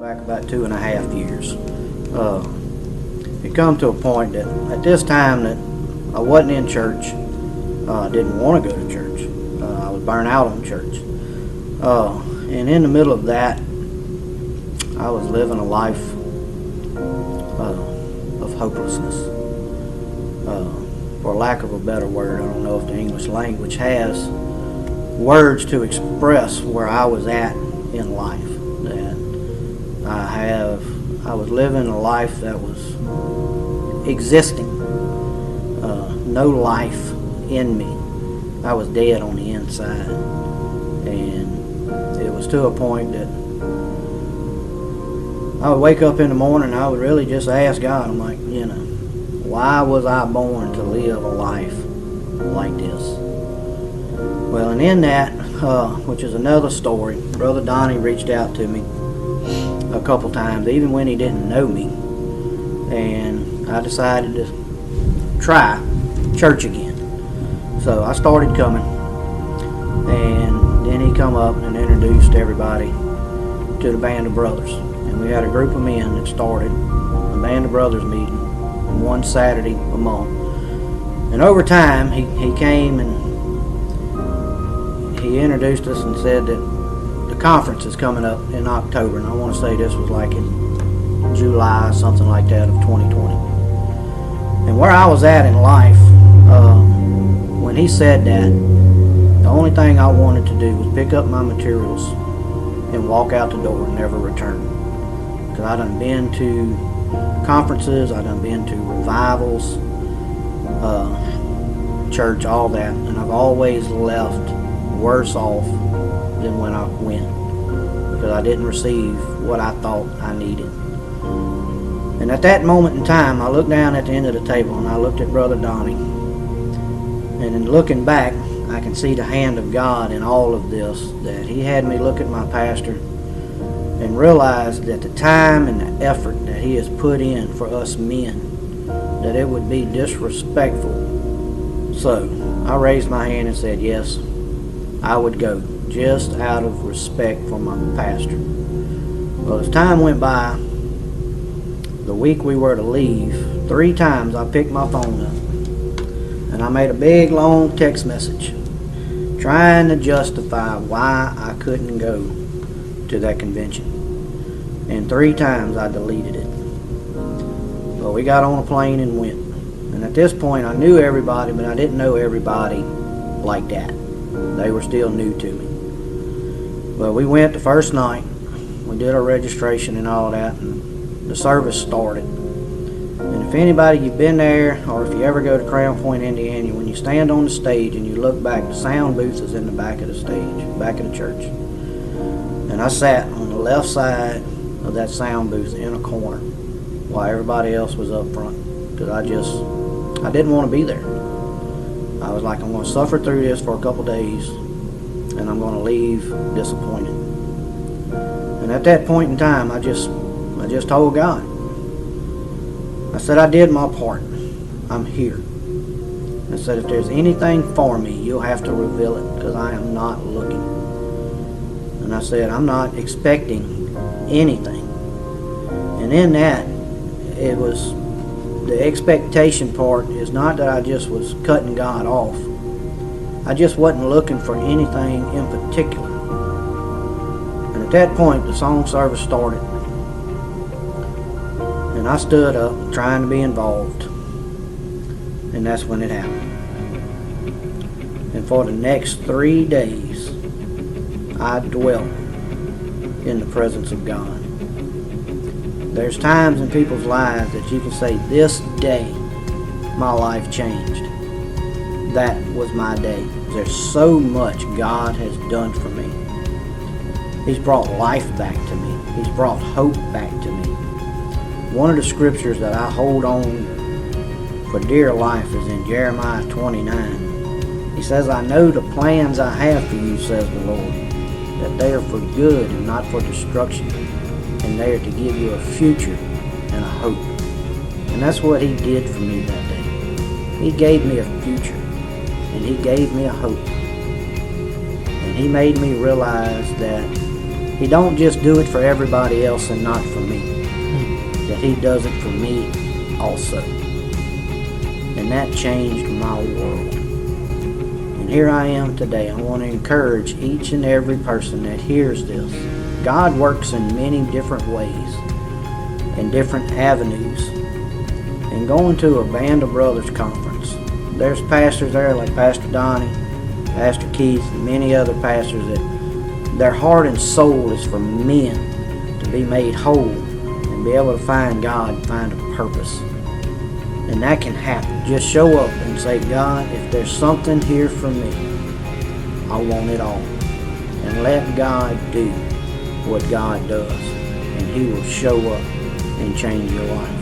back about 2.5 years. It come to a point that at this time that I wasn't in church. I didn't want to go to church. I was burnt out on church. And in the middle of that, I was living a life of hopelessness. For lack of a better word, I don't know if the English language has words to express where I was at in life. That I was living a life that was existing. No life in me. I was dead on the inside. And it was to a point that I would wake up in the morning and I would really just ask God, I'm like, why was I born to live a life like this? Well, and in that, which is another story, Brother Donnie reached out to me a couple times, even when he didn't know me. And I decided to try church again. So I started coming. And then he come up and introduced everybody to the Band of Brothers. And we had a group of men that started a Band of Brothers meeting one Saturday a month. And over time, he came and he introduced us and said that the conference is coming up in October. And I want to say this was like in July, something like that, of 2020. And where I was at in life, when he said that, the only thing I wanted to do was pick up my materials and walk out the door and never return. Because I done been to conferences, I done been to revivals, church, all that, and I've always left worse off than when I went, because I didn't receive what I thought I needed. And at that moment in time, I looked down at the end of the table and I looked at Brother Donnie, and in looking back, I can see the hand of God in all of this, that he had me look at my pastor and realize that the time and the effort that he has put in for us men, that it would be disrespectful. So I raised my hand and said, yes, I would go, just out of respect for my pastor. Well, as time went by, the week we were to leave, 3 times I picked my phone up and I made a big long text message trying to justify why I couldn't go to that convention. And 3 times I deleted it. Well, we got on a plane and went. And at this point I knew everybody, but I didn't know everybody like that. They were still new to me. Well, we went the first night. We did our registration and all that, and the service started. And if anybody, you've been there, or if you ever go to Crown Point, Indiana, when you stand on the stage and you look back, the sound booth is in the back of the stage, back of the church. And I sat on the left side of that sound booth in a corner while everybody else was up front, because I didn't want to be there. I was like, I'm going to suffer through this for a couple days and I'm going to leave disappointed. And at that point in time, I just told God, I said, I did my part. I'm here. I said, if there's anything for me, you'll have to reveal it, because I am not looking. And I said, I'm not expecting anything. And in that, it was, the expectation part is not that I just was cutting God off. I just wasn't looking for anything in particular. And at that point, the song service started. And I stood up trying to be involved. And that's when it happened. And for the next 3 days, I dwelt in the presence of God. There's times in people's lives that you can say, this day my life changed. That was my day. There's so much God has done for me. He's brought life back to me. He's brought hope back to me. One of the scriptures that I hold on for dear life is in Jeremiah 29. He says, I know the plans I have for you, says the Lord, that they are for good and not for destruction, and they are to give you a future and a hope. And that's what he did for me that day. He gave me a future, and he gave me a hope. And he made me realize that He don't just do it for everybody else and not for me. That He does it for me also. And that changed my world. And here I am today. I want to encourage each and every person that hears this. God works in many different ways and different avenues. And going to a Band of Brothers conference, there's pastors there like Pastor Donnie, Pastor Keith, and many other pastors that their heart and soul is for men to be made whole and be able to find God and find a purpose. And that can happen. Just show up and say, God, if there's something here for me, I want it all. And let God do what God does. And He will show up and change your life.